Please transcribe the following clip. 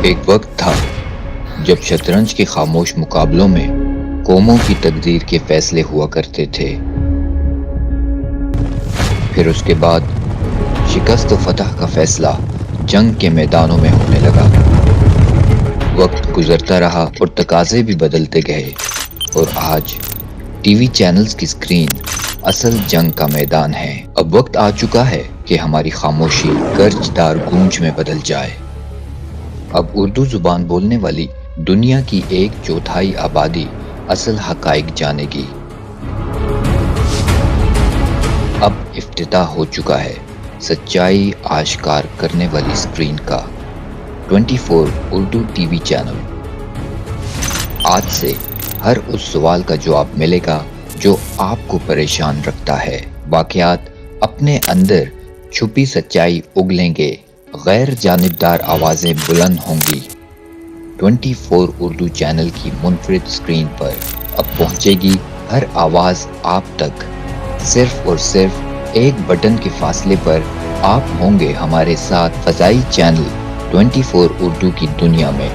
ایک وقت تھا جب شطرنج کے خاموش مقابلوں میں قوموں کی تقدیر کے فیصلے ہوا کرتے تھے۔ پھر اس کے بعد شکست و فتح کا فیصلہ جنگ کے میدانوں میں ہونے لگا۔ وقت گزرتا رہا اور تقاضے بھی بدلتے گئے، اور آج ٹی وی چینلز کی اسکرین اصل جنگ کا میدان ہے۔ اب وقت آ چکا ہے کہ ہماری خاموشی گرجدار گونج میں بدل جائے۔ اب اردو زبان بولنے والی دنیا کی 1/4 آبادی اصل حقائق جانے گی۔ اب افتتاح ہو چکا ہے سچائی آشکار کرنے والی اسکرین کا 24 اردو ٹی وی چینل۔ آج سے ہر اس سوال کا جواب ملے گا جو آپ کو پریشان رکھتا ہے۔ واقعات اپنے اندر چھپی سچائی اگلیں گے، غیر جانبدار آوازیں بلند ہوں گی۔ 24 اردو چینل کی منفرد اسکرین پر اب پہنچے گی ہر آواز آپ تک۔ صرف اور صرف ایک بٹن کے فاصلے پر آپ ہوں گے ہمارے ساتھ فضائی چینل 24 اردو کی دنیا میں۔